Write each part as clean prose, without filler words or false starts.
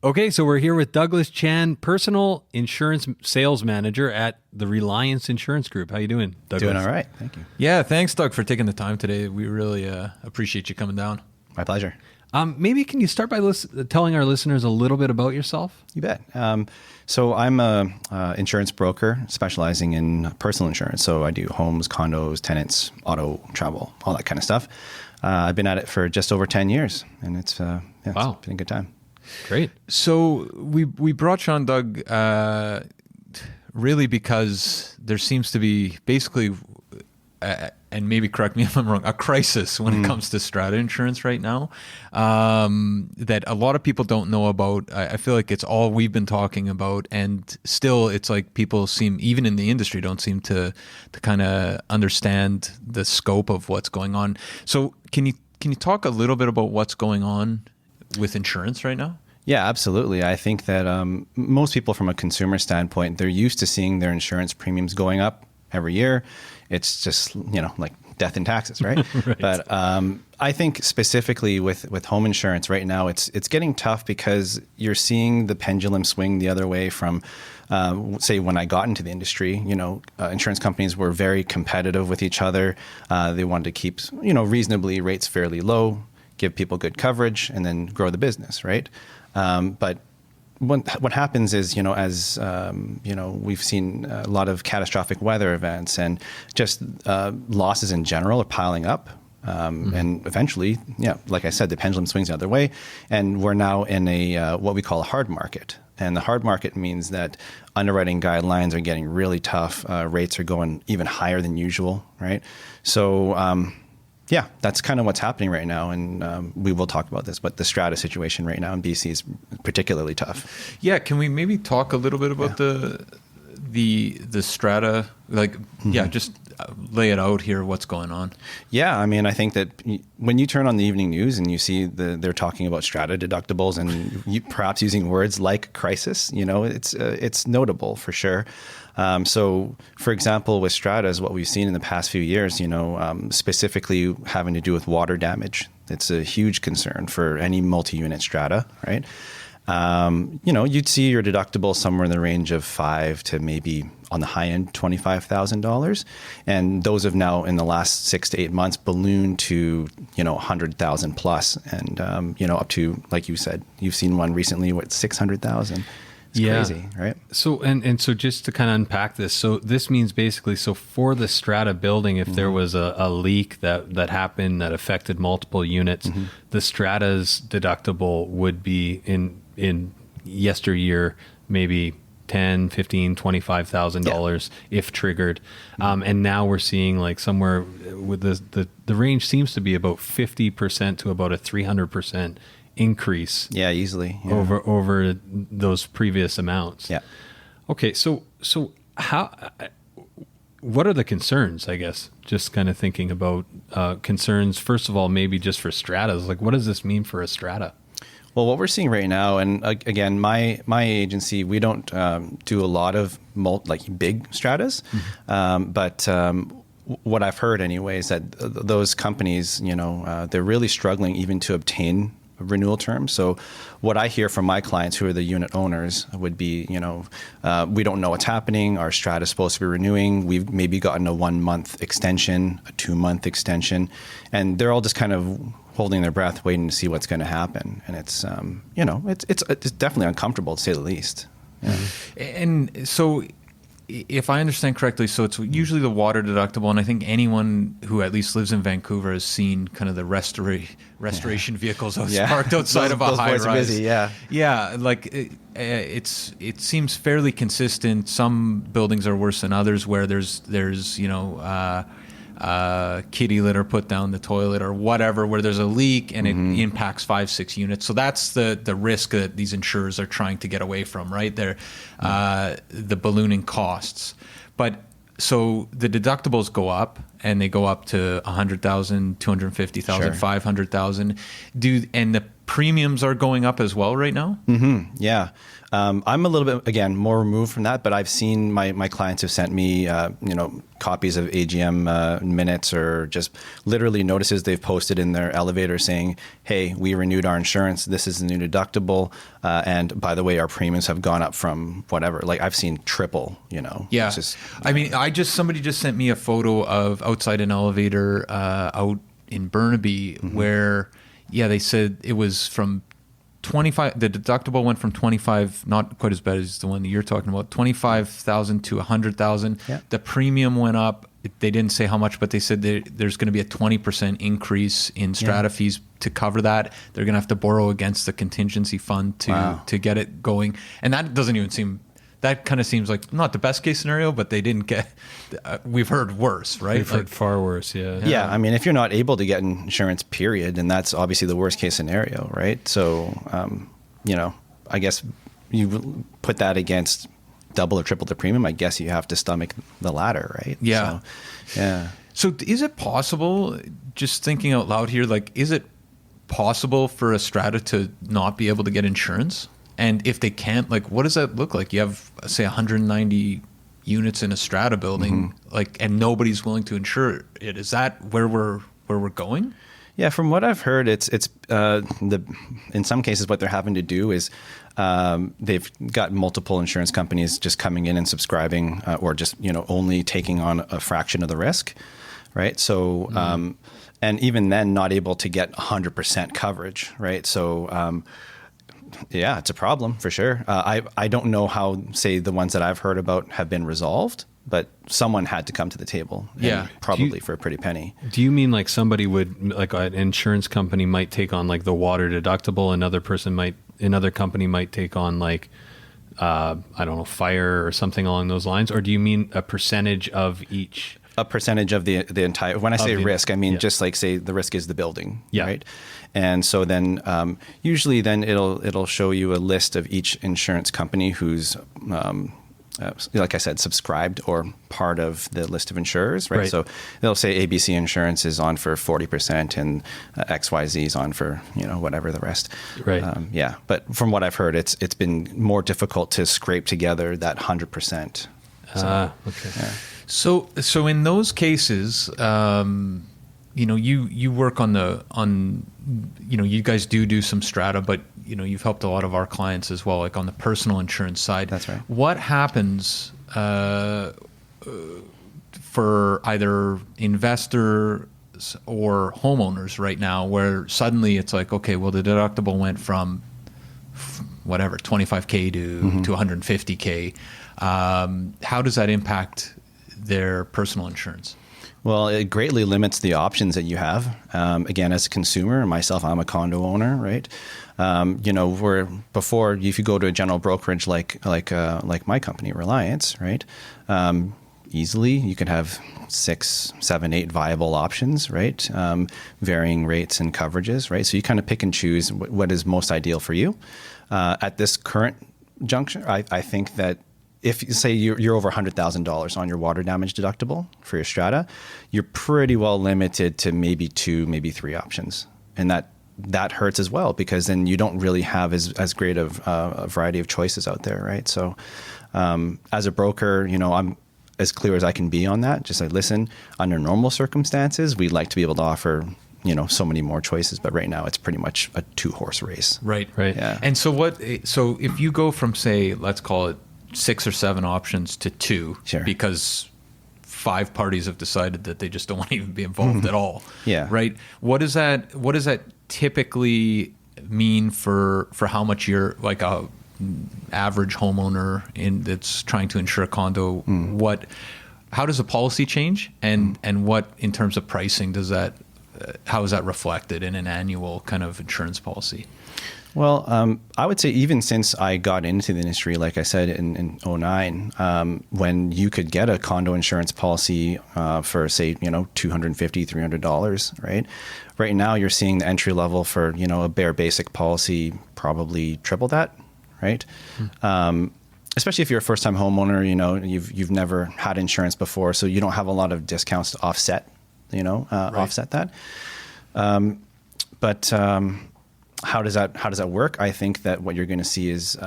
Okay, so we're here with Douglas Chan, personal insurance sales manager at the Reliance Insurance Group. How you doing, Douglas? Doing all right. Thank you. Yeah, thanks, Doug, for taking the time today. We really appreciate you coming down. My pleasure. Maybe can you start by telling our listeners a little bit about yourself? You bet. So I'm a insurance broker specializing in personal insurance. So I do homes, condos, tenants, auto, travel, all that kind of stuff. I've been at it for just over 10 years, and it's Wow. It's been a good time. Great. So we brought you on, Doug, really because there seems to be basically, and maybe correct me if I'm wrong, a crisis when it comes to strata insurance right now that a lot of people don't know about. I feel like it's all we've been talking about, and still it's like people seem, even in the industry, don't seem to kind of understand the scope of what's going on. So can you talk a little bit about what's going on with insurance right now? Yeah, absolutely. I think that most people from a consumer standpoint, they're used to seeing their insurance premiums going up every year. It's just, like death and taxes, right? Right. But I think specifically with home insurance right now, it's getting tough because you're seeing the pendulum swing the other way from, say, when I got into the industry, insurance companies were very competitive with each other. They wanted to keep, reasonably rates fairly low, give people good coverage, and then grow the business, right? But what happens is, as we've seen a lot of catastrophic weather events and just losses in general are piling up. And eventually, like I said, the pendulum swings the other way. And we're now in a what we call a hard market. And the hard market means that underwriting guidelines are getting really tough. Rates are going even higher than usual, right? So, that's kind of what's happening right now, and we will talk about this, but the strata situation right now in BC is particularly tough. Yeah, can we maybe talk a little bit about the strata? Just lay it out here, what's going on. Yeah, I mean, I think that when you turn on the evening news and you see they're talking about strata deductibles and perhaps using words like crisis, it's notable for sure. So, for example, with stratas, what we've seen in the past few years, specifically having to do with water damage, it's a huge concern for any multi-unit strata, right? You'd see your deductible somewhere in the range of $5,000 to maybe on the high end $25,000, and those have now in the last 6 to 8 months ballooned to $100,000 plus, and up to, like you said, you've seen one recently with $600,000. It's crazy, right? So and so just to kind of unpack this, so this means basically, so for the strata building, if there was a leak that happened that affected multiple units, the strata's deductible would be in yesteryear maybe $10,000, $15,000, $25,000 if triggered, and now we're seeing like somewhere with the range seems to be about 50% to about a 300% increase. Yeah, easily. Yeah. Over those previous amounts. Yeah. Okay, so what are the concerns, I guess? Just kind of thinking about concerns, first of all, maybe just for stratas, like what does this mean for a strata? Well, what we're seeing right now, and again, my agency, we don't do a lot of big stratas, but what I've heard anyway is that those companies, they're really struggling even to obtain renewal terms. So what I hear from my clients who are the unit owners would be, we don't know what's happening. Our strata is supposed to be renewing. We've maybe gotten a 1 month extension, a 2 month extension, and they're all just kind of holding their breath, waiting to see what's going to happen. And it's, it's definitely uncomfortable to say the least. Yeah. And so if I understand correctly, so it's usually the water deductible, and I think anyone who at least lives in Vancouver has seen kind of the restoration vehicles parked outside of a high rise. Are busy, yeah. Like it seems fairly consistent. Some buildings are worse than others, where there's kitty litter put down the toilet or whatever, where there's a leak and it impacts 5-6 units. So that's the risk that these insurers are trying to get away from, right? They're the ballooning costs. But so the deductibles go up, and they go up to $100,000, $250,000, Sure. $500,000. And premiums are going up as well right now? Yeah. I'm a little bit, again, more removed from that, but I've seen my clients have sent me, copies of AGM minutes or just literally notices they've posted in their elevator saying, hey, we renewed our insurance. This is the new deductible. And by the way, our premiums have gone up from whatever. Like I've seen triple, Yeah. It's just, I mean, somebody just sent me a photo of outside an elevator out in Burnaby where, they said it was from 25, the deductible went from 25, not quite as bad as the one that you're talking about, 25,000 to 100,000. Yeah. The premium went up. They didn't say how much, but they said there's going to be a 20% increase in strata fees to cover that. They're going to have to borrow against the contingency fund to get it going. And that doesn't even seem, that kind of seems like not the best case scenario, but they didn't get, we've heard worse, right? We've heard far worse, yeah. Yeah, I mean, if you're not able to get insurance, period, then that's obviously the worst case scenario, right? So, I guess you put that against double or triple the premium, I guess you have to stomach the latter, right? Yeah. So, yeah. So is it possible, just thinking out loud here, like, is it possible for a strata to not be able to get insurance? And if they can't, like, what does that look like? You have, say, 190 units in a strata building, like, and nobody's willing to insure it. Is that where we're going? Yeah, from what I've heard, it's in some cases what they're having to do is they've got multiple insurance companies just coming in and subscribing, or just only taking on a fraction of the risk, right? So and even then, not able to get 100% coverage, right? So. Yeah, it's a problem for sure. I don't know how, say, the ones that I've heard about have been resolved, but someone had to come to the table. Yeah. Probably for a pretty penny. Do you mean like somebody would, like an insurance company might take on like the water deductible, another company might take on like, I don't know, fire or something along those lines? Or do you mean a percentage of each? A percentage of the entire, when I say risk, I mean just like, say, the risk is the building, right? And so then usually then it'll show you a list of each insurance company who's like I said, subscribed or part of the list of insurers, right? So they'll say ABC Insurance is on for 40% and XYZ is on for whatever the rest. Right. But from what I've heard, it's been more difficult to scrape together that 100%. Okay. Yeah. So in those cases, you work on you guys do some strata, but you've helped a lot of our clients as well, like on the personal insurance side. That's right. What happens for either investors or homeowners right now, where suddenly it's like, okay, well, the deductible went from whatever 25K to 150K. How does that impact their personal insurance? Well, it greatly limits the options that you have. Again, as a consumer, myself, I'm a condo owner, right? Where before, if you go to a general brokerage like my company, Reliance, right? Easily, you could have 6, 7, 8 viable options, right? Varying rates and coverages, right? So you kind of pick and choose what is most ideal for you. At this current juncture, I think that if you say you're over $100,000 on your water damage deductible for your strata, you're pretty well limited to maybe 2, maybe 3 options. And that hurts as well, because then you don't really have as great of a variety of choices out there, right? So as a broker, I'm as clear as I can be on that. Just like, listen, under normal circumstances, we'd like to be able to offer so many more choices, but right now it's pretty much a 2-horse race. Right. Yeah. And so if you go from, say, let's call it 6 or 7 options to 2, Sure. because 5 parties have decided that they just don't want to even be involved at all. Yeah. Right. What does that typically mean for how much you're, like, a average homeowner that's trying to insure a condo? How does the policy change, and what, in terms of pricing, does that how is that reflected in an annual kind of insurance policy? Well, I would say even since I got into the industry, like I said, in 2009, when you could get a condo insurance policy for, say, $250, $300, right? Right now, you're seeing the entry level for, a bare basic policy probably triple that, right? Especially if you're a first-time homeowner, you've never had insurance before, so you don't have a lot of discounts to offset, offset that. how does that work? I think that what you're going to see is,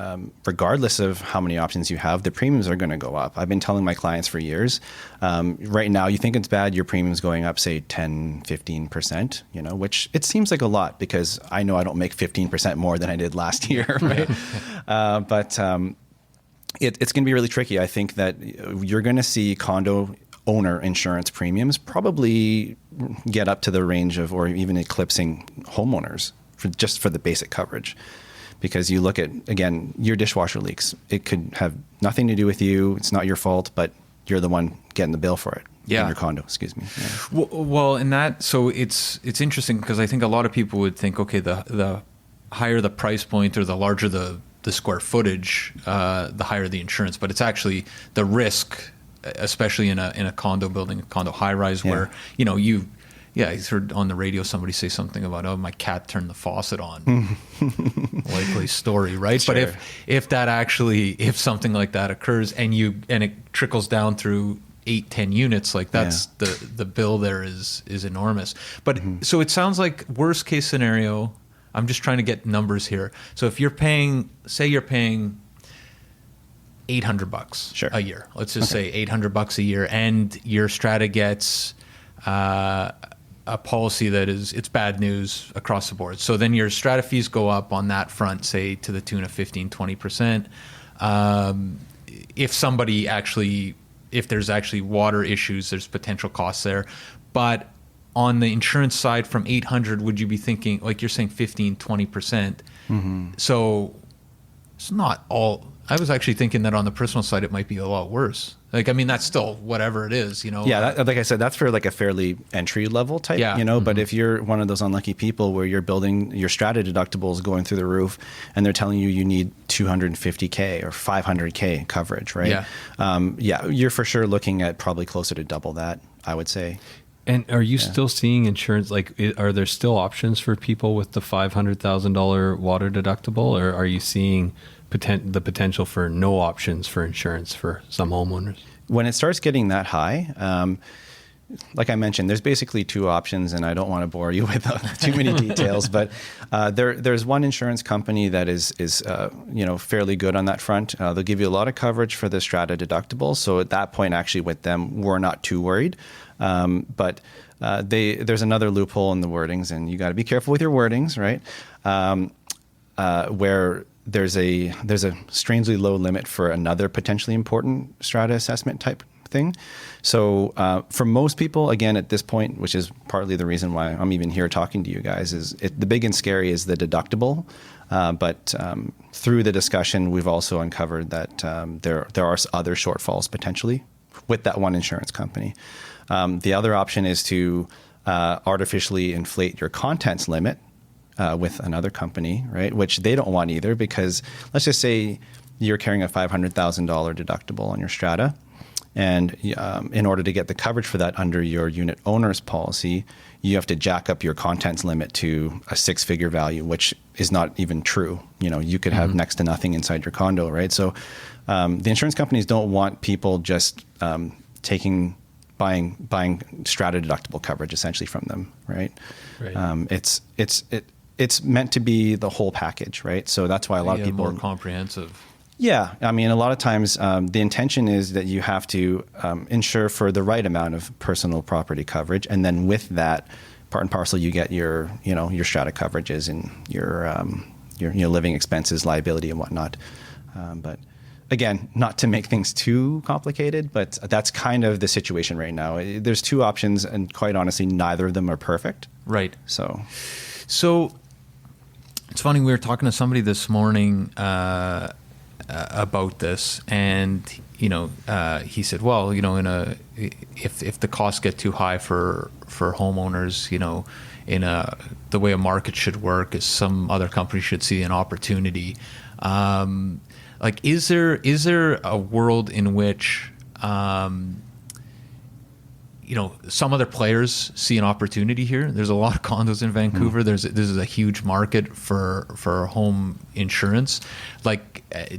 regardless of how many options you have, the premiums are going to go up. I've been telling my clients for years, right now, you think it's bad, your premium's going up, say 10, 15%, which it seems like a lot because I know I don't make 15% more than I did last year, right? But it's going to be really tricky. I think that you're going to see condo owner insurance premiums probably get up to the range of, or even eclipsing homeowners just for the basic coverage. Because you look at, again, your dishwasher leaks. It could have nothing to do with you. It's not your fault, but you're the one getting the bill for it. Yeah. In your condo, excuse me. Yeah. Well, in that, so it's interesting because I think a lot of people would think, okay, the higher the price point or the larger the square footage, the higher the insurance. But it's actually the risk, especially in a condo building, a condo high rise, where I heard on the radio somebody say something about, oh, my cat turned the faucet on. Likely story, right? Sure. But if something like that occurs and it trickles down through 8-10 units, like that's the bill there is enormous. But so it sounds like worst case scenario. I'm just trying to get numbers here. So if you're paying, say you're paying $800 a year. Let's just say $800 a year, and your Strata gets a policy that it's bad news across the board. So then your Strata fees go up on that front, say to the tune of 15-20%. If there's actually water issues, there's potential costs there. But on the insurance side, from 800, would you be thinking, like you're saying, 15-20%? So it's not all. I was actually thinking that on the personal side, it might be a lot worse. Like, I mean, that's still whatever it is, Yeah, like I said, that's for like a fairly entry level type, But if you're one of those unlucky people where you're building your Strata deductibles going through the roof, and they're telling you need $250K or $500K coverage, right? You're for sure looking at probably closer to double that, I would say. And are you still seeing insurance? Like, are there still options for people with the $500,000 water deductible, or are you seeing the potential for no options for insurance for some homeowners? When it starts getting that high, like I mentioned, there's basically two options, and I don't want to bore you with too many details, but there's one insurance company that is fairly good on that front. They'll give you a lot of coverage for the Strata deductible. So at that point, actually, with them, we're not too worried. But there's another loophole in the wordings, and you got to be careful with your wordings, right? Where there's a strangely low limit for another potentially important Strata assessment type thing. So for most people, again, at this point, which is partly the reason why I'm even here talking to you guys, the big and scary is the deductible. But through the discussion, we've also uncovered that there are other shortfalls potentially with that one insurance company. The other option is to artificially inflate your contents limit with another company, right? Which they don't want either, because let's just say you're carrying a $500,000 deductible on your Strata, and in order to get the coverage for that under your unit owner's policy, you have to jack up your contents limit to a six-figure value, which is not even true. You could have next to nothing inside your condo, right? So the insurance companies don't want people just buying Strata deductible coverage essentially from them, right? It's meant to be the whole package, right? So that's why a lot of people more comprehensive. Yeah, I mean, a lot of times the intention is that you have to insure for the right amount of personal property coverage, and then with that, part and parcel, you get your Strata coverages and your living expenses, liability, and whatnot. But again, not to make things too complicated, but that's kind of the situation right now. There's two options, and quite honestly, neither of them are perfect. Right. So it's funny. We were talking to somebody this morning about this, and he said, well, if the costs get too high for homeowners, the way a market should work is some other company should see an opportunity. Like, is there a world in which some other players see an opportunity here? There's a lot of condos in Vancouver. This is a huge market for home insurance. Like,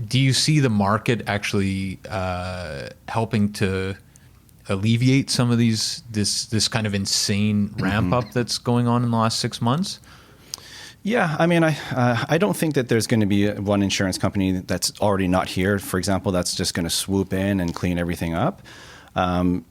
do you see the market actually helping to alleviate some of this kind of insane ramp up that's going on in the last 6 months? Yeah, I mean, I don't think that there's going to be one insurance company that's already not here, for example, that's just going to swoop in and clean everything up.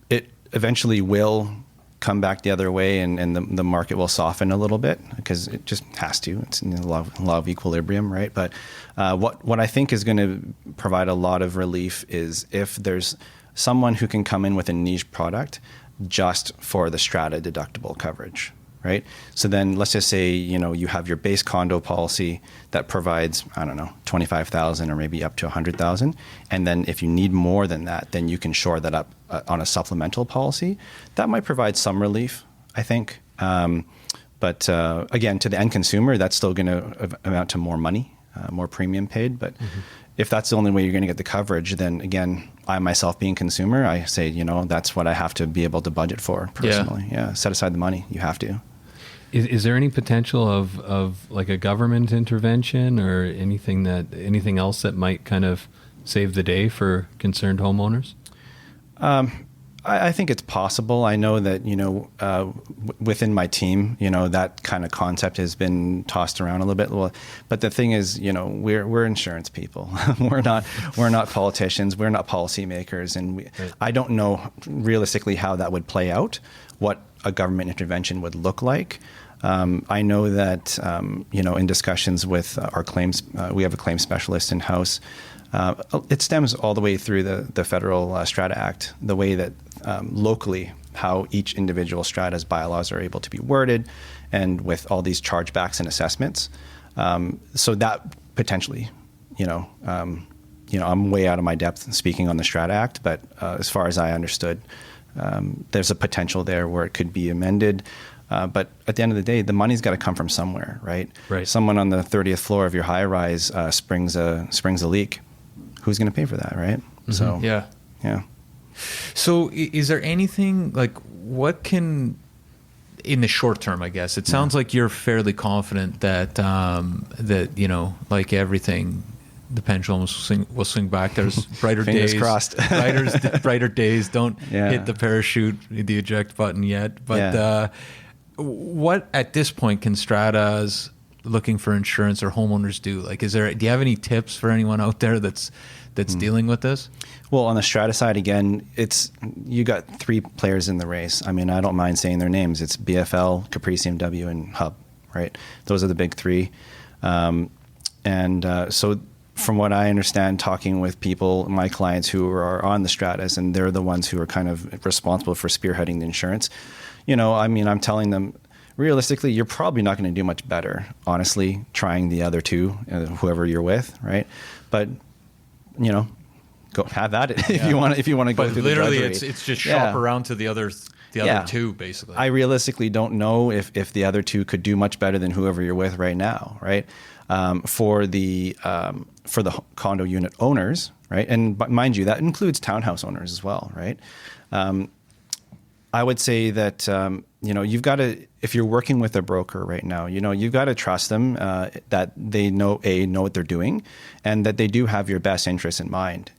It eventually will come back the other way, and the market will soften a little bit because it just has to. It's in a lot of equilibrium, right? But what I think is going to provide a lot of relief is if there's someone who can come in with a niche product just for the strata deductible coverage. Right. So then let's just say, you have your base condo policy that provides, I don't know, 25,000 or maybe up to 100,000. And then if you need more than that, then you can shore that up on a supplemental policy. That might provide some relief, I think. But again, to the end consumer, that's still going to amount to more money, more premium paid. But if that's the only way you're going to get the coverage, then again, I myself being consumer, I say, that's what I have to be able to budget for personally. Yeah. Set aside the money. You have to. Is there any potential of like a government intervention or anything else that might kind of save the day for concerned homeowners? I think it's possible. I know that, within my team, that kind of concept has been tossed around a little bit. Well, but the thing is, we're insurance people. we're not politicians. We're not policymakers. And Right. I don't know realistically how that would play out, what a government intervention would look like. I know that, in discussions with our claims, we have a claims specialist in-house. It stems all the way through the federal Strata Act, the way that locally how each individual strata's bylaws are able to be worded, and with all these chargebacks and assessments. So that potentially, I'm way out of my depth speaking on the Strata Act, but as far as I understood, there's a potential there where it could be amended. But at the end of the day, the money's got to come from somewhere, right? Right. Someone on the 30th floor of your high rise springs a leak. Who's going to pay for that, right? Mm-hmm. So Yeah. So is there anything like what can, in the short term, I guess, it sounds like you're fairly confident that, like everything, the pendulum will swing back. There's brighter Fingers days. crossed. brighter days. Don't hit the parachute, the eject button yet. But what at this point can Stratas looking for insurance or homeowners do? Like, do you have any tips for anyone out there that's dealing with this? Well, on the Strata side, again, you got three players in the race. I mean, I don't mind saying their names. It's BFL, Capri CMW, and Hub, right? Those are the big three. So from what I understand, talking with people, my clients who are on the Stratas, and they're the ones who are kind of responsible for spearheading the insurance, I'm telling them, realistically, you're probably not going to do much better, honestly, trying the other two, whoever you're with, right? But, go have at it if you want to go but through literally the drudgery. it's just shop around to the other two, basically. I realistically don't know if the other two could do much better than whoever you're with right now, right? For the condo unit owners, right? And mind you, that includes townhouse owners as well, right? I would say that you've got to, if you're working with a broker right now, you've got to trust them that they know what they're doing, and that they do have your best interests in mind.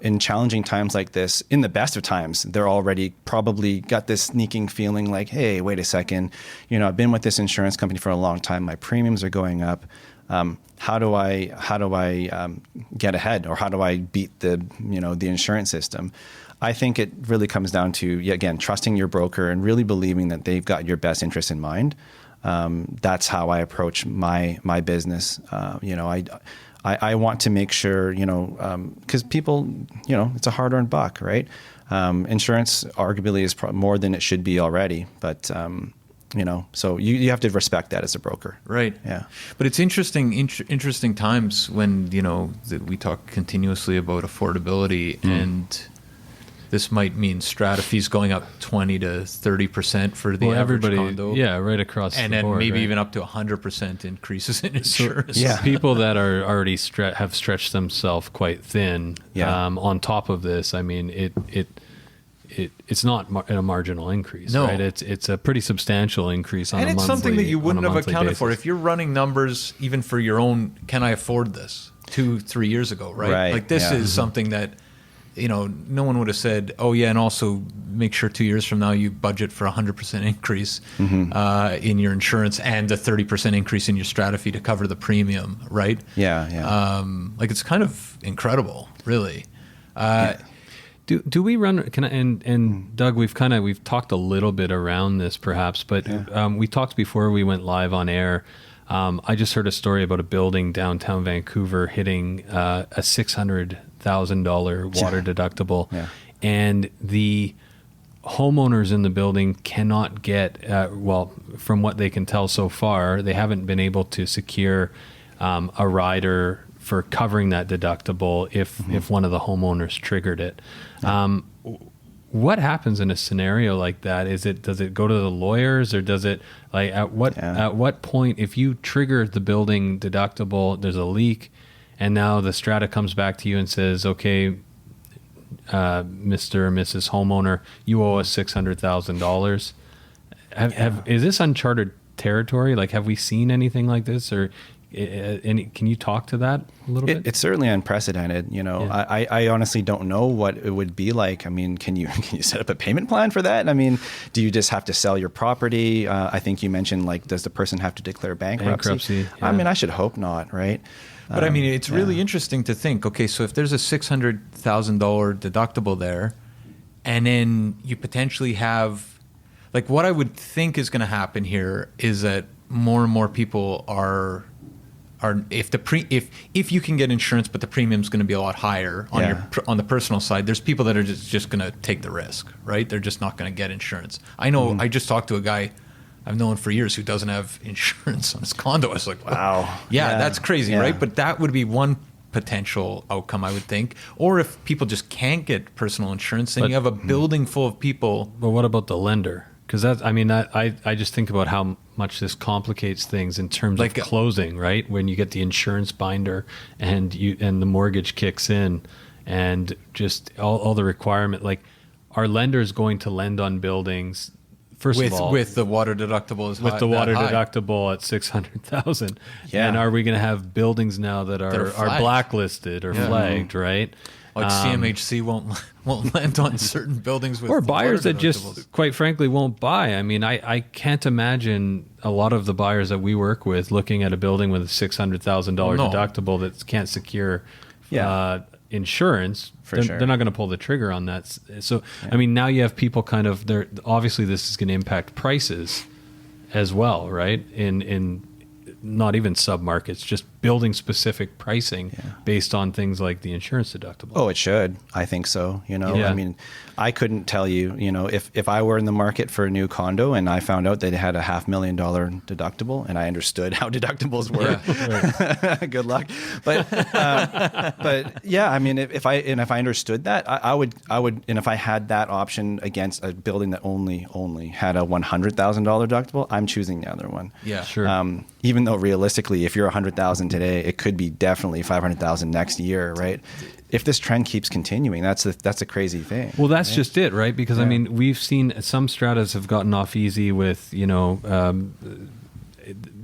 In challenging times like this, in the best of times, they're already probably got this sneaking feeling like, hey, wait a second, I've been with this insurance company for a long time. My premiums are going up. How do I get ahead, or how do I beat the insurance system? I think it really comes down to, again, trusting your broker and really believing that they've got your best interest in mind. That's how I approach my business. I want to make sure, because people, it's a hard-earned buck, right? Insurance arguably is more than it should be already, but so you have to respect that as a broker. Right. Yeah. But it's interesting times when, that we talk continuously about affordability, and this might mean strata fees going up 20 to 30% for the average condo. Yeah, right across the board. And then maybe right? even up to 100% increases in insurance. Yeah. People that are already have stretched themselves quite thin. Yeah. On top of this, I mean, it's not a marginal increase, No. right? It's a pretty substantial increase on And a it's monthly, something that you wouldn't on a have monthly accounted for basis. if you're running numbers even for your own, can I afford this 2-3 years ago, right? Right, Like this yeah. is something that no one would have said, oh yeah, and also make sure 2 years from now you budget for 100% increase in your insurance and a 30% increase in your strata fee to cover the premium, right? Yeah. Like it's kind of incredible, really. Do we run? And Doug, we've talked a little bit around this perhaps, but we talked before we went live on air. I just heard a story about a building downtown Vancouver hitting a $600,000 water deductible, and the homeowners in the building cannot get, from what they can tell so far, they haven't been able to secure a rider for covering that deductible if one of the homeowners triggered it. What happens in a scenario like that? Does it go to the lawyers, or does it, like, at what point, if you trigger the building deductible, there's a leak, and now the strata comes back to you and says, okay, Mr. or Mrs. homeowner, you owe us $600,000. Is this uncharted territory? Like, have we seen anything like this, or can you talk to that a little bit? It's certainly unprecedented. I honestly don't know what it would be like. I mean, can you set up a payment plan for that? I mean, do you just have to sell your property? I think you mentioned, like, does the person have to declare bankruptcy? I mean, I should hope not, right? But I mean, it's really interesting to think, okay, so if there's a $600,000 deductible there, and then you potentially have, like, what I would think is going to happen here is that more and more people are if you can get insurance, but the premium's going to be a lot higher on the personal side, there's people that are just going to take the risk, right? They're just not going to get insurance. I know. I just talked to a guy I've known for years who doesn't have insurance on his condo. I was like, wow, that's crazy, right? But that would be one potential outcome, I would think. Or if people just can't get personal insurance, then you have a building full of people. But what about the lender? Because I just think about how much this complicates things in terms of closing, right? When you get the insurance binder and the mortgage kicks in, and just all the requirement, like, are lenders going to lend on buildings? First of all, with the water deductible deductible at $600,000, and are we going to have buildings now that are blacklisted or flagged, right? Like CMHC won't lend on certain buildings with, or buyers that just, quite frankly, won't buy. I mean, I can't imagine a lot of the buyers that we work with looking at a building with a $600,000 deductible that can't secure insurance. They're not going to pull the trigger on that. So, I mean, now you have people obviously this is going to impact prices as well, right? In not even sub-markets, just building specific pricing based on things like the insurance deductible. Oh, it should. I think so. I mean, I couldn't tell you, if I were in the market for a new condo and I found out that it had a $500,000 deductible and I understood how deductibles work, good luck. But yeah, I mean, if I understood that, I would, and if I had that option against a building that only had a $100,000 deductible, I'm choosing the other one. Yeah, sure. Even though realistically, if you're 100,000 today, it could be definitely 500,000 next year, right? If this trend keeps continuing, that's a crazy thing. Well, that's just it, right? Because I mean, we've seen some stratas have gotten off easy with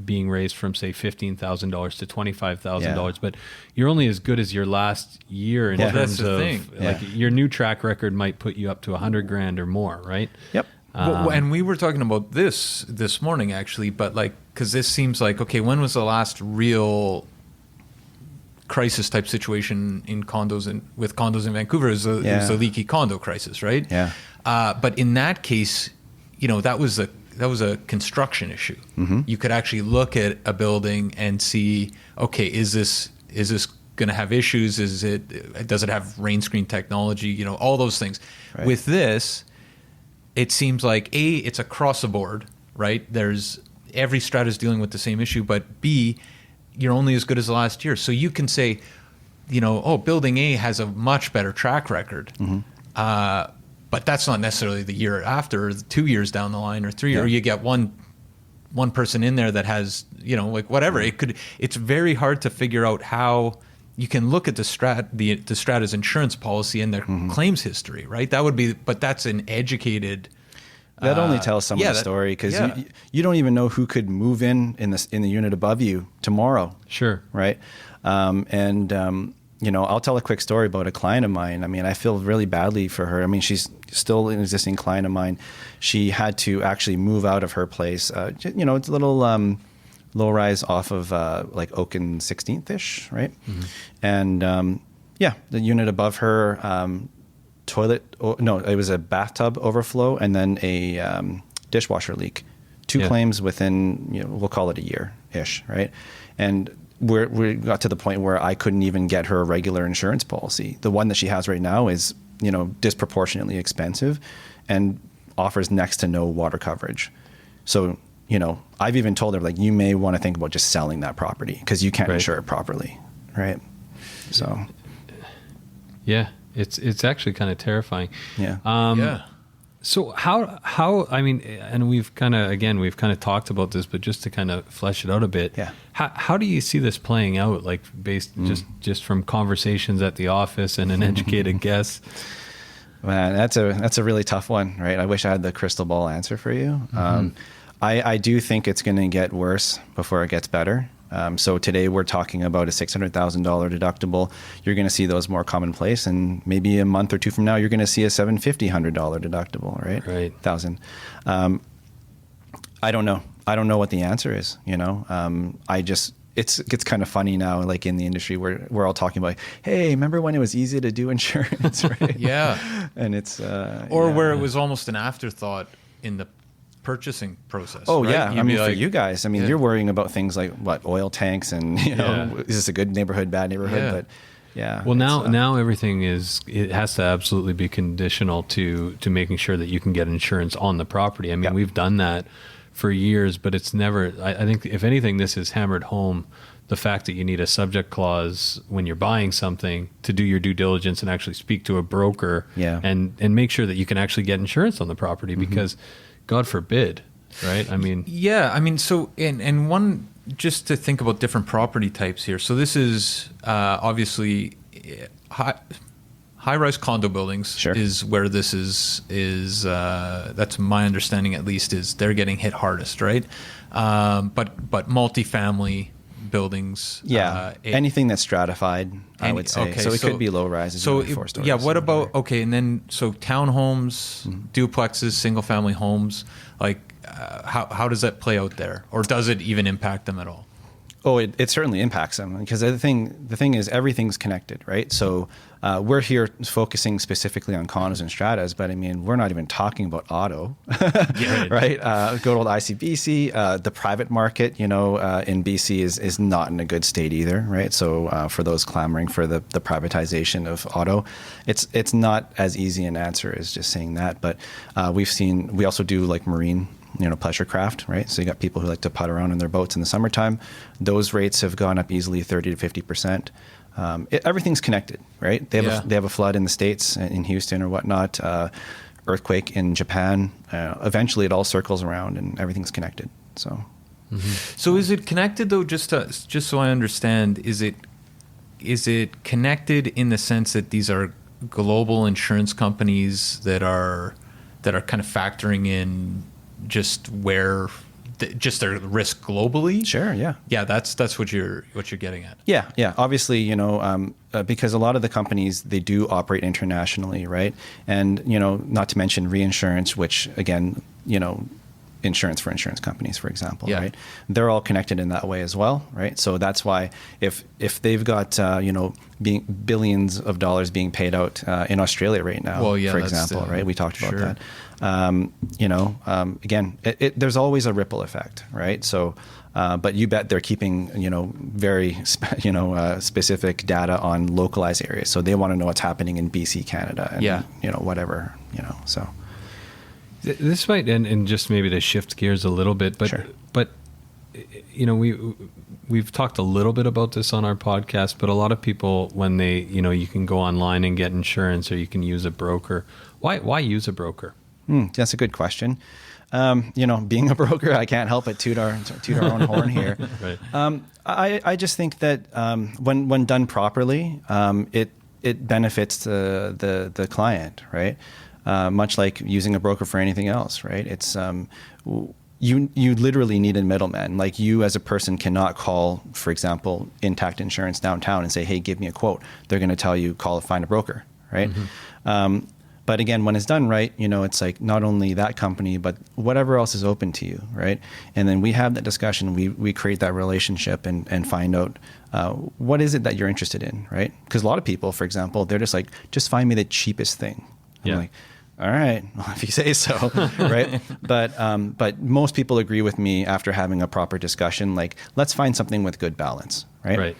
being raised from, say, $15,000 to $25,000, but you're only as good as your last year in terms of like your new track record might put you up to $100,000 or more, right? Yep. And we were talking about this morning, actually, but like, because this seems like, okay, when was the last real crisis type situation in condos with condos in Vancouver? It was the Leaky Condo crisis, right? Yeah. But in that case, that was a construction issue. Mm-hmm. You could actually look at a building and see, okay, is this going to have issues? Does it have rain screen technology? All those things. Right. With this, it seems like it's across the board, right? There's every strata is dealing with the same issue, but B, you're only as good as the last year. So you can say, building A has a much better track record, but that's not necessarily the year after, or 2 years down the line, or 3, or you get one person in there that has, like whatever. It's very hard to figure out how you can look at the strata's insurance policy and their claims history, right? That would be, but that's an educated. That only tells some of the story, because you don't even know who could move in the unit above you tomorrow. Sure. Right. I'll tell a quick story about a client of mine. I mean, I feel really badly for her. I mean, she's still an existing client of mine. She had to actually move out of her place. It's a little low rise off of like Oak and 16th-ish, right? Mm-hmm. And the unit above her, it was a bathtub overflow and then a dishwasher leak. Two claims within, we'll call it a year-ish, right? And we got to the point where I couldn't even get her a regular insurance policy. The one that she has right now is, disproportionately expensive and offers next to no water coverage. So, I've even told her, like, you may want to think about just selling that property because you can't insure it properly, right? So, yeah, it's actually kind of terrifying. Yeah. So how I mean, and we've kind of talked about this, but just to kind of flesh it out a bit, how do you see this playing out? Like based just from conversations at the office and an educated guess. Man, that's a really tough one, right? I wish I had the crystal ball answer for you. I do think it's going to get worse before it gets better. So today we're talking about a $600,000 deductible. You're going to see those more commonplace, and maybe a month or two from now, you're going to see a $750 deductible, right? Right. $1,000. I don't know. I don't know what the answer is. It's kind of funny now, like in the industry, we're all talking about, hey, remember when it was easy to do insurance, right? Yeah. And it's where it was almost an afterthought in the purchasing process. Oh, right? yeah. For you guys, you're worrying about things like oil tanks and, is this a good neighborhood, bad neighborhood? Yeah. But yeah. Well, now everything it has to absolutely be conditional to making sure that you can get insurance on the property. I mean, we've done that for years, but it's never, I think if anything, this has hammered home the fact that you need a subject clause when you're buying something to do your due diligence and actually speak to a broker and make sure that you can actually get insurance on the property because God forbid, right? I mean, so and one, just to think about different property types here. So this is obviously high-rise condo buildings is where this is that's my understanding at least, is they're getting hit hardest, right? But multifamily buildings, anything that's stratified, I would say. Okay, so it could be low rises. So 4 stories. Yeah, what about and then so townhomes, duplexes, single family homes, like how does that play out there, or does it even impact them at all? Oh, it certainly impacts them, because the thing is everything's connected, right? So we're here focusing specifically on condos and stratas, but we're not even talking about auto, right? Good old ICBC, the private market, in BC is not in a good state either, right? So for those clamoring for the privatization of auto, it's not as easy an answer as just saying that. But we also do like marine, pleasure craft, right? So you got people who like to putt around in their boats in the summertime. Those rates have gone up easily 30 to 50%. Everything's connected, right? They have a flood in the States, in Houston or whatnot, earthquake in Japan. Eventually it all circles around and everything's connected. So, So is it connected though, just so I understand, is it connected in the sense that these are global insurance companies that are kind of factoring in just their risk globally? Sure, yeah. Yeah, that's what you're getting at. Yeah. Obviously, because a lot of the companies, they do operate internationally, right? And, not to mention reinsurance, which again, insurance for insurance companies, for example, right? They're all connected in that way as well, right? So that's why if they've got, billions of dollars being paid out in Australia right now, for example, right? We talked about that. Again, there's always a ripple effect, right? So, but you bet they're keeping, very, specific data on localized areas. So they want to know what's happening in BC, Canada, and, whatever, so. This might, and just maybe to shift gears a little bit, but we've talked a little bit about this on our podcast, but a lot of people, when they, you can go online and get insurance, or you can use a broker. Why use a broker? That's a good question. Being a broker, I can't help but toot our own horn here. Right. I just think that when done properly, it benefits the client, right? Much like using a broker for anything else, right? It's you literally need a middleman. Like, you as a person cannot call, for example, Intact Insurance downtown and say, hey, give me a quote. They're going to tell you, find a broker, right? But again, when it's done right, it's like not only that company, but whatever else is open to you, right? And then we have that discussion. We create that relationship and find out what is it that you're interested in, right? Because a lot of people, for example, they're just like, just find me the cheapest thing. I'm like, all right, well, if you say so, right? But most people agree with me after having a proper discussion. Like, let's find something with good balance, right? Right.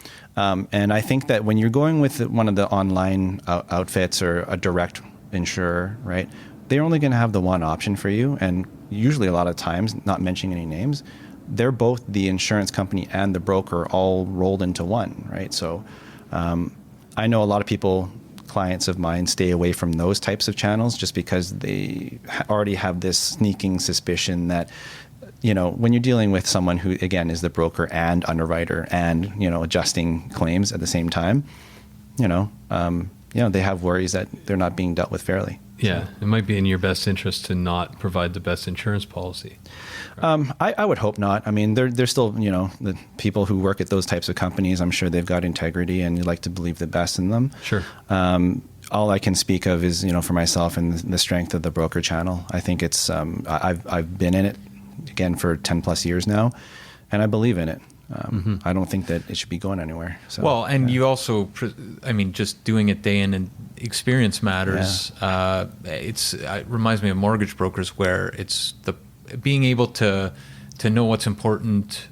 And I think that when you're going with one of the online outfits or a direct insurer, right, they're only going to have the one option for you. And usually a lot of times, not mentioning any names, they're both the insurance company and the broker all rolled into one, right? So I know a lot of people, clients of mine, stay away from those types of channels just because they already have this sneaking suspicion that, when you're dealing with someone who, again, is the broker and underwriter and, adjusting claims at the same time, they have worries that they're not being dealt with fairly. Yeah, it might be in your best interest to not provide the best insurance policy. I would hope not. I mean, they're still, the people who work at those types of companies, I'm sure they've got integrity and you like to believe the best in them. Sure. All I can speak of is, for myself and the strength of the broker channel. I think it's, I've been in it, again, for 10 plus years now, and I believe in it. I don't think that it should be going anywhere. So, well, and you also, just doing it day in and experience matters. Yeah. It reminds me of mortgage brokers, where it's being able to know what's important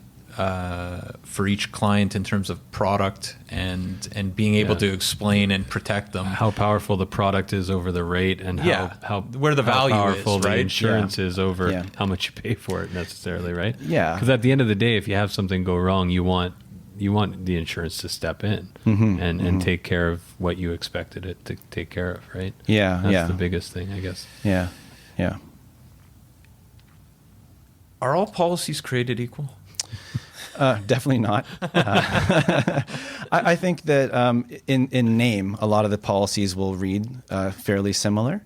for each client in terms of product and being able to explain and protect them. How powerful the product is over the rate, and how where the value powerful is, right? the insurance is over Yeah. how much you pay for it necessarily, right? Yeah. Because at the end of the day, if you have something go wrong, you want the insurance to step in and take care of what you expected it to take care of, right? Yeah, That's the biggest thing, I guess. Yeah, yeah. Are all policies created equal? Definitely not. I think that in name, a lot of the policies will read fairly similar,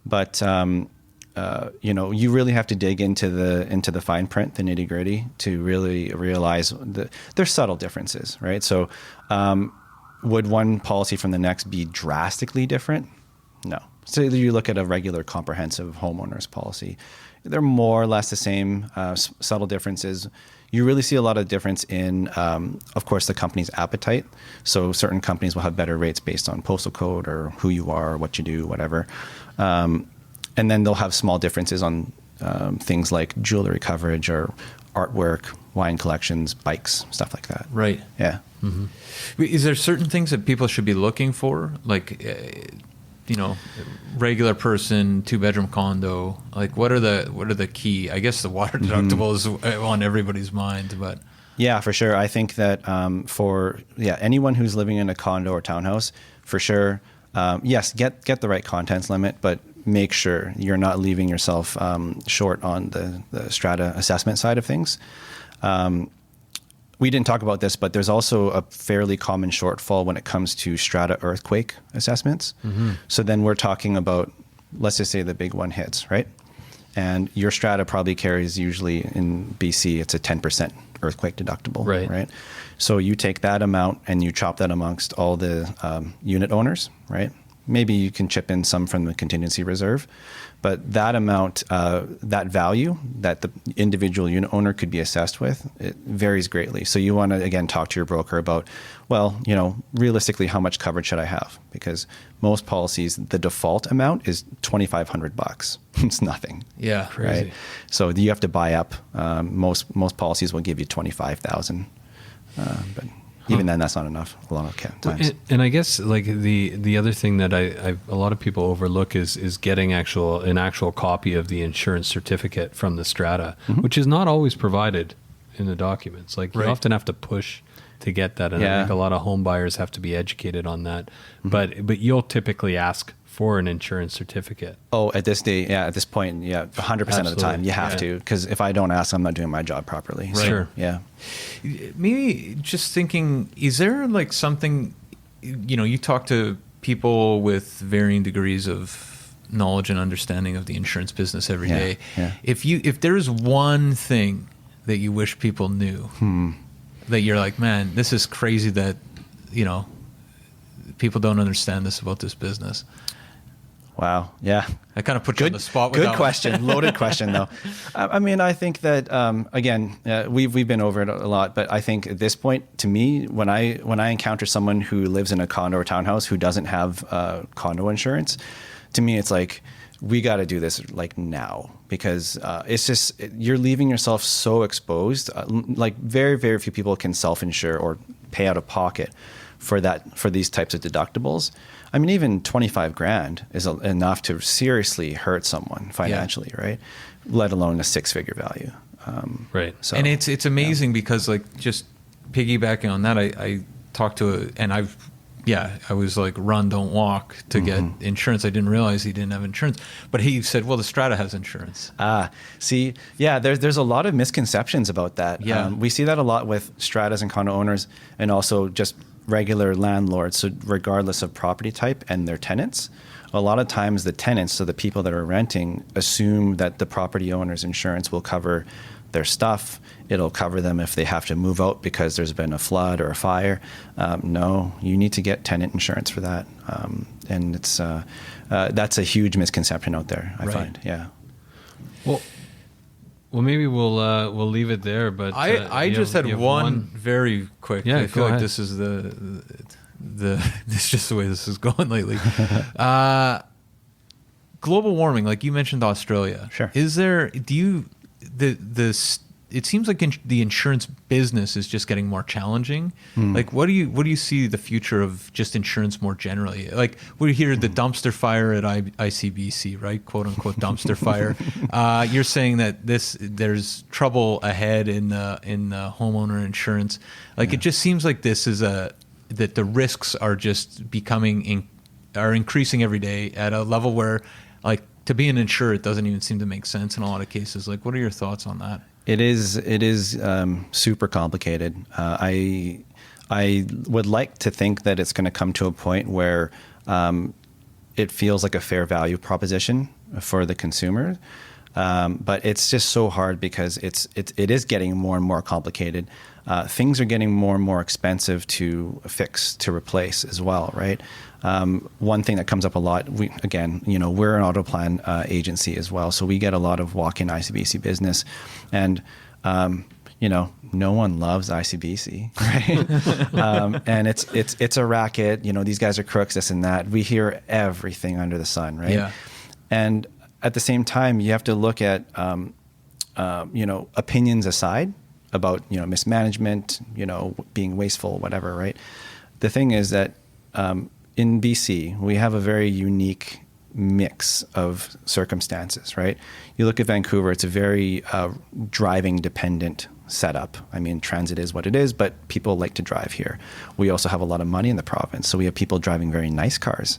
but you really have to dig into the fine print, the nitty gritty, to really realize there's subtle differences, right? So, would one policy from the next be drastically different? No. So you look at a regular comprehensive homeowners policy, they're more or less the same, subtle differences. You really see a lot of difference in, of course, the company's appetite. So certain companies will have better rates based on postal code or who you are, or what you do, whatever. And then they'll have small differences on things like jewelry coverage or artwork, wine collections, bikes, stuff like that. Right. Yeah. Mm-hmm. Is there certain things that people should be looking for? Like, regular person, 2-bedroom condo. Like, what are the key? I guess the water deductible is on everybody's mind, but yeah, for sure. I think that anyone who's living in a condo or townhouse, for sure, yes, get the right contents limit, but make sure you're not leaving yourself short on the strata assessment side of things. We didn't talk about this, but there's also a fairly common shortfall when it comes to strata earthquake assessments. So then we're talking about, let's just say the big one hits, right? And your strata probably carries, usually in BC, it's a 10% earthquake deductible, right? So you take that amount and you chop that amongst all the unit owners, right? Maybe you can chip in some from the contingency reserve, but that amount, that value that the individual unit owner could be assessed with, it varies greatly. So you want to, again, talk to your broker about, well, realistically, how much coverage should I have? Because most policies, the default amount is $2,500. It's nothing. Yeah, crazy. Right? So you have to buy up. Most policies will give you $25,000, but even then, that's not enough a lot of times. And I guess like the other thing that a lot of people overlook is getting an actual copy of the insurance certificate from the strata, which is not always provided in the documents. Like you often have to push to get that, and I think a lot of home buyers have to be educated on that. But you'll typically ask for an insurance certificate. Oh, at this point, 100% of the time you have to, because if I don't ask, I'm not doing my job properly. Right. Sure. Yeah. Maybe just thinking, is there like something, you talk to people with varying degrees of knowledge and understanding of the insurance business every Yeah, day. yeah. If there's one thing that you wish people knew, that you're like, man, this is crazy that, you know, people don't understand this about this business. Wow. Yeah. I kind of put you on the spot with Good that question. Loaded question, though. I mean, I think that again, we've been over it a lot, but I think at this point, to me, when I encounter someone who lives in a condo or townhouse who doesn't have condo insurance, to me, it's like, we got to do this like now, because it's just, you're leaving yourself so exposed. Like very, very few people can self-insure or pay out of pocket for these types of deductibles. I mean, even 25 grand is enough to seriously hurt someone financially, right? Let alone a six-figure value. Right. So, and it's amazing because, like, just piggybacking on that, I talked to I was like, run, don't walk to get insurance. I didn't realize he didn't have insurance, but he said, well, the Strata has insurance. See, yeah, there's a lot of misconceptions about that. Yeah. We see that a lot with stratas and condo owners, and also just regular landlords. So regardless of property type and their tenants, a lot of times the tenants, so the people that are renting, assume that the property owner's insurance will cover their stuff. It'll cover them if they have to move out because there's been a flood or a fire. No, you need to get tenant insurance for that. And it's that's a huge misconception out there, I find. Yeah. Well, maybe we'll leave it there. But I just had one very quick. Yeah, I feel go like ahead. this is this is just the way this is going lately. Global warming, like you mentioned, Australia. Sure. Is there? Do you it seems like the insurance business is just getting more challenging. Like, what do you see the future of just insurance more generally? Like, we hear the dumpster fire at ICBC, right? "Quote unquote" dumpster fire. You're saying that there's trouble ahead in the homeowner insurance. Like, it just seems like this is that the risks are just are increasing every day at a level where, like, to be an insurer, it doesn't even seem to make sense in a lot of cases. Like, what are your thoughts on that? It is super complicated. I would like to think that it's going to come to a point where it feels like a fair value proposition for the consumer, but it's just so hard because it is getting more and more complicated. Things are getting more and more expensive to fix, to replace as well, right? One thing that comes up a lot, we're an auto plan agency as well, so we get a lot of walk-in ICBC business, and no one loves ICBC, right? And it's a racket. These guys are crooks, this and that. We hear everything under the sun, right? Yeah. And at the same time, you have to look at opinions aside about mismanagement, being wasteful, whatever, right? The thing is that in BC, we have a very unique mix of circumstances, right? You look at Vancouver, it's a very driving dependent setup. I mean, transit is what it is, but people like to drive here. We also have a lot of money in the province, so we have people driving very nice cars.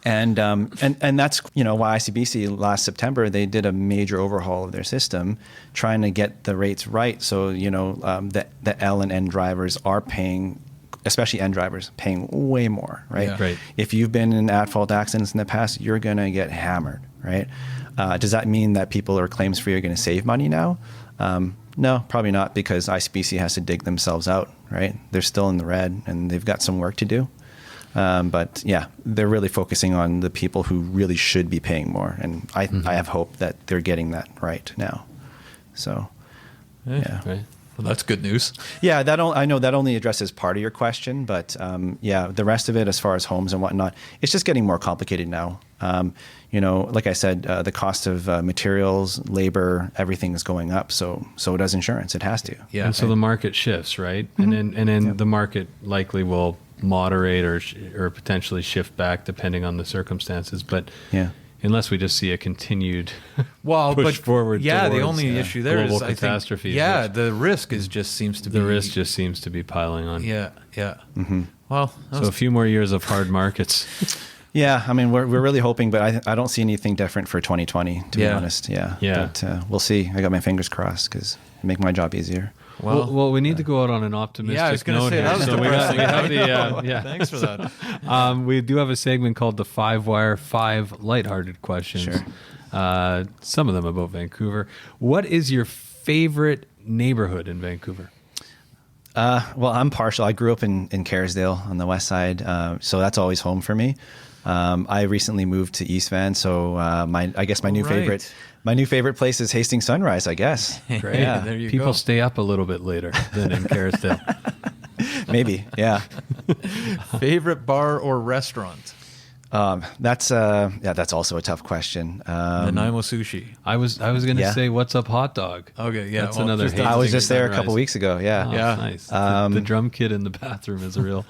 And that's why ICBC last September, they did a major overhaul of their system, trying to get the rates right. So the L and N drivers are paying, especially N drivers, paying way more, right? Yeah. Right. If you've been in at-fault accidents in the past, you're going to get hammered, right? Does that mean that people who are claims free are going to save money now? No, probably not, because ICBC has to dig themselves out, right? They're still in the red and they've got some work to do. But yeah, they're really focusing on the people who really should be paying more. And I have hope that they're getting that right now. So, yeah. Right. Well, that's good news. Yeah, I know that only addresses part of your question, but the rest of it, as far as homes and whatnot, it's just getting more complicated now. Like I said, the cost of materials, labor, everything is going up. So does insurance. It has to. Yeah. And so the market shifts, right? And then the market likely will moderate or potentially shift back depending on the circumstances. But unless we just see a continued push forward. Yeah, the towards, only issue there global is catastrophes. I think, the risk seems to be piling on. Yeah. Mm-hmm. Well, so a few more years of hard markets. Yeah, I mean, we're really hoping, but I don't see anything different for 2020, to be honest. Yeah. But we'll see. I got my fingers crossed because it make my job easier. Well, we need to go out on an optimistic Yeah, I was going to note say here. that was So we depressing. have the yeah. Thanks for that. We do have a segment called the 5-Wire 5 lighthearted questions. Sure. Some of them about Vancouver. What is your favorite neighborhood in Vancouver? Well, I'm partial. I grew up in Kerrisdale on the west side, so that's always home for me. I recently moved to East Van, so my new favorite place is Hastings Sunrise, I guess. Great. Yeah. There you People go. stay up a little bit later than in Kerrisdale. Maybe, yeah. Favorite bar or restaurant? That's also a tough question. Nanaimo Sushi. I was going to Yeah. say, what's up, hot dog? Okay, yeah. That's another just Hastings I was just there a Sunrise. couple weeks ago. Yeah, Oh, Yeah. nice. The drum kit in the bathroom is a real.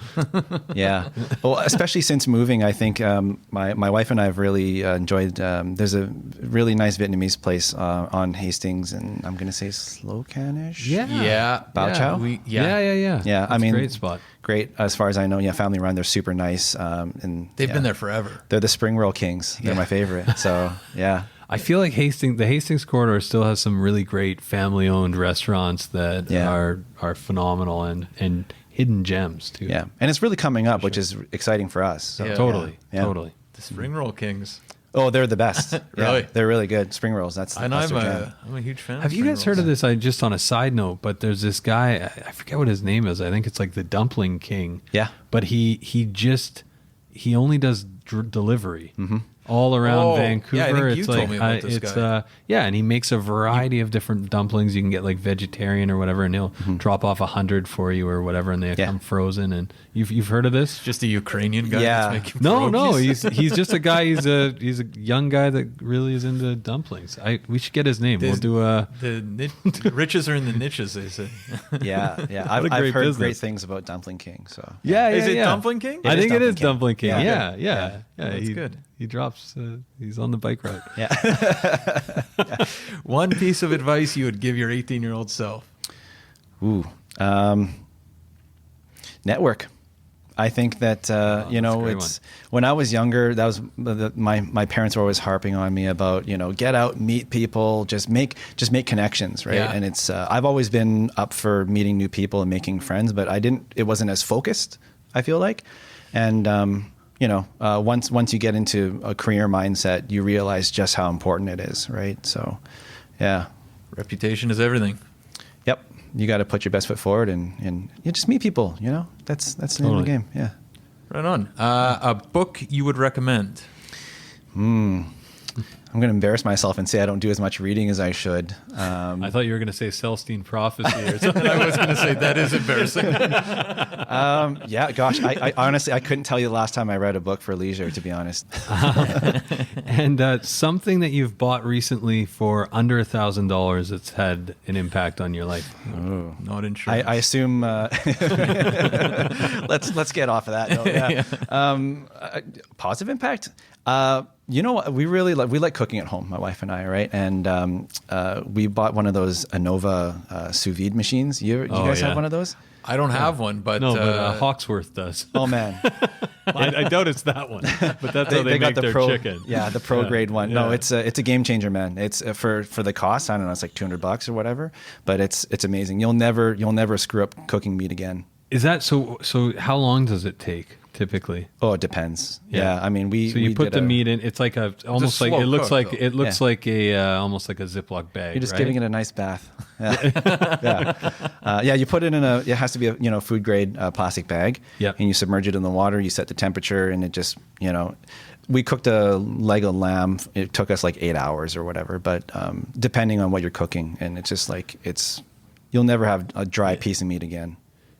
yeah. Well, especially since moving, I think my wife and I have really enjoyed. There's a really nice Vietnamese place on Hastings, and I'm going to say Slow-Canish. Yeah. Bao Chow? Yeah. Yeah, That's I mean, a great spot. Great as far as I know. Yeah, family run. They're super nice, and They've yeah. been there forever. They're the spring roll kings. They're my favorite. So yeah. I feel like the Hastings Corridor still has some really great family-owned restaurants that Yeah. are phenomenal and hidden gems too. Yeah, and it's really coming up, which is exciting for us. So, Yeah. Totally. Yeah. Totally. The Spring Roll Kings. Oh, they're the best. Really? Yeah, they're really good. Spring rolls. That's And that's I'm their jam. a huge fan. Have you guys heard of this? I just on a side note, but there's this guy. I forget what his name is. I think it's like the Dumpling King. Yeah. But he only does delivery all around Oh, Vancouver. yeah, I think it's you like told me about this guy. and he makes a variety of different dumplings. You can get like vegetarian or whatever, and he'll drop off 100 for you or whatever, and they come frozen. And you've heard of this? Just a Ukrainian guy Yeah. that's making No, pierogies? he's just a guy. He's a young guy that really is into dumplings. We should get his name. We'll do a. The riches are in the niches, they say. Yeah. What a I've great heard business. great things about Dumpling King. So Is it Dumpling King? I It is think it is Dumpling King. Dumpling King. Yeah. Yeah. That's he, good. He drops. He's on the bike route. yeah. One piece of advice you would give your 18-year-old self. Ooh. Network. I think that that's a great it's when I was younger. That was my parents were always harping on me about get out, meet people, just make connections, right? Yeah. And it's I've always been up for meeting new people and making friends, but it wasn't as focused. I feel like, and once you get into a career mindset, you realize just how important it is, right? So, yeah. Reputation is everything. Yep. You got to put your best foot forward and you just meet people, that's the name of the game. Yeah. Right on. A book you would recommend? I'm going to embarrass myself and say I don't do as much reading as I should. I thought you were going to say Celestine Prophecy or something. I was going to say that is embarrassing. Yeah, gosh, I honestly, I couldn't tell you the last time I read a book for leisure, to be honest. And something that you've bought recently for under $1,000 that's had an impact on your life. Oh. Not insurance. I assume let's get off of that note. Yeah. Positive impact. We really like cooking at home, my wife and I, right? And we bought one of those Anova sous vide machines. You guys have one of those? I don't have one, but No, but Hawksworth does. Oh man, I doubt it's that one, but that's how they make their pro chicken. Yeah, the pro grade one. No, it's a game changer, man. It's for the cost. I don't know, it's like $200 or whatever, but it's amazing. You'll never screw up cooking meat again. Is that so? So how long does it take typically? Oh, it depends. Yeah, I mean So you put the meat in. It's like almost like slow it looks cook, like though. it looks like a almost like a Ziploc bag. You're just right? giving it a nice bath. Yeah, yeah. You put it in it has to be a food grade plastic bag. Yep. And you submerge it in the water. You set the temperature, and it just we cooked a leg of lamb. It took us like 8 hours or whatever. But depending on what you're cooking, and it's just like you'll never have a dry piece of meat again.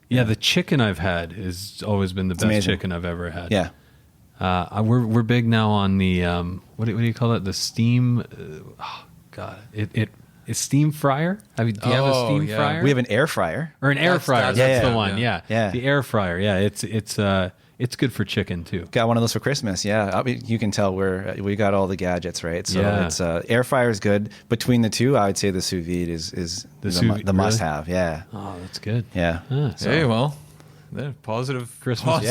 Yeah, the chicken I've had has always been the best amazing. chicken I've ever had. Yeah. We're big now on the what do you call it? The steam. It's steam fryer. Do you have a steam fryer? We have an air fryer. Or an air fryer. That's the one. Yeah. Yeah. The air fryer. Yeah. It's good for chicken too. Got one of those for Christmas. Yeah, I mean, you can tell we got all the gadgets, right? So Yeah. it's air fryer is good. Between the two, I would say the sous vide is The sous vide, the really? must have. Yeah, Oh, that's good. yeah. Ah, so Hey, well, Positive Christmas.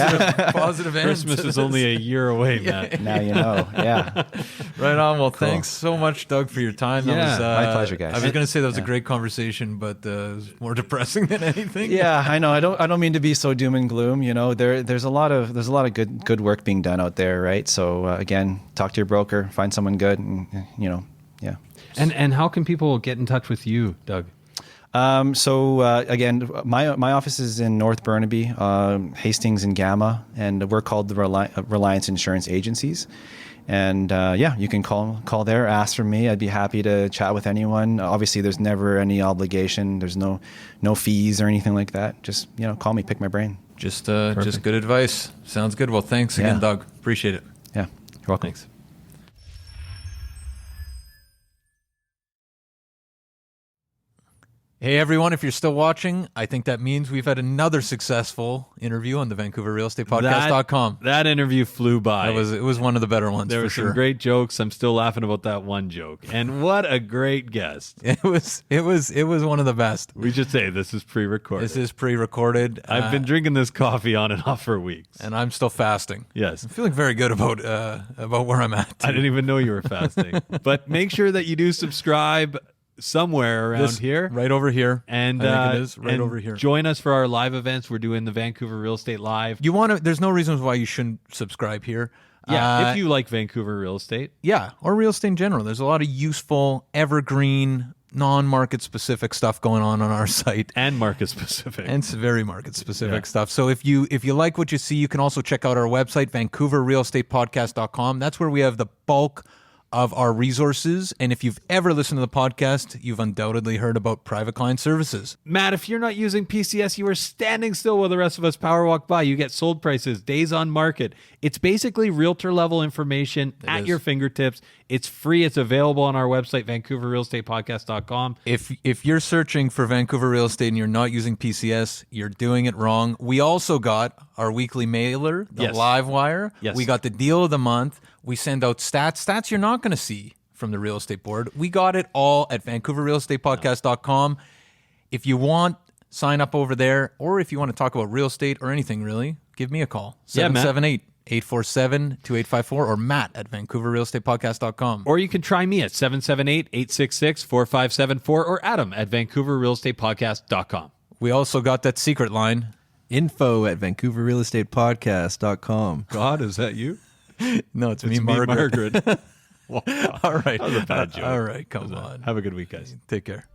positive end. Christmas is only a year away, Matt. Now you know. Yeah. Right on. Well, thanks so much, Doug, for your time. Yeah, that was, my pleasure, guys. I was going to say that was a great conversation, but it was more depressing than anything. Yeah, I know. I don't mean to be so doom and gloom. You know, there's a lot of good work being done out there, right? So again, talk to your broker, find someone good, and yeah. And how can people get in touch with you, Doug? Again, my office is in North Burnaby, Hastings and Gamma, and we're called the Reliance Insurance Agencies. And you can call there, ask for me. I'd be happy to chat with anyone. Obviously, there's never any obligation. There's no fees or anything like that. Just call me, pick my brain. Just good advice. Sounds good. Well, thanks again, Doug. Appreciate it. Yeah, you're welcome. Thanks. Hey everyone, if you're still watching, I think that means we've had another successful interview on the Vancouver Real Estate Podcast.com. That interview flew by. It was one of the better ones. There were some great jokes. I'm still laughing about that one joke. And what a great guest. It was one of the best. We should say this is pre-recorded. This is pre-recorded. I've been drinking this coffee on and off for weeks. And I'm still fasting. Yes. I'm feeling very good about where I'm at. I didn't even know you were fasting. But make sure that you do subscribe somewhere around here. Right over here. And I think it is right and over here. Join us for our live events. We're doing the Vancouver Real Estate Live. There's no reasons why you shouldn't subscribe here. Yeah, if you like Vancouver real estate. Yeah, or real estate in general. There's a lot of useful, evergreen, non-market specific stuff going on our site. And market specific. And it's very market specific stuff. So if you like what you see, you can also check out our website, VancouverRealEstatePodcast.com. That's where we have the bulk of our resources. And if you've ever listened to the podcast, you've undoubtedly heard about private client services. Matt, if you're not using PCS, you are standing still while the rest of us power walk by. You get sold prices, days on market. It's basically realtor level information at your fingertips. It's free. It's available on our website, VancouverRealEstatePodcast.com. If you're searching for Vancouver real estate and you're not using PCS, you're doing it wrong. We also got our weekly mailer, the Live Wire. Yes. We got the deal of the month. We send out stats you're not going to see from the real estate board. We got it all at VancouverRealEstatePodcast.com. If you want, sign up over there. Or if you want to talk about real estate or anything really, give me a call. 778-847-2854 or Matt at VancouverRealEstatePodcast.com. Or you can try me at 778-866-4574 or Adam at VancouverRealEstatePodcast.com. We also got that secret line. Info at VancouverRealEstatePodcast.com. God, is that you? No, it's me, Margaret. Well, all right. that was a bad joke. All right, come on. Have a good week, guys. Take care.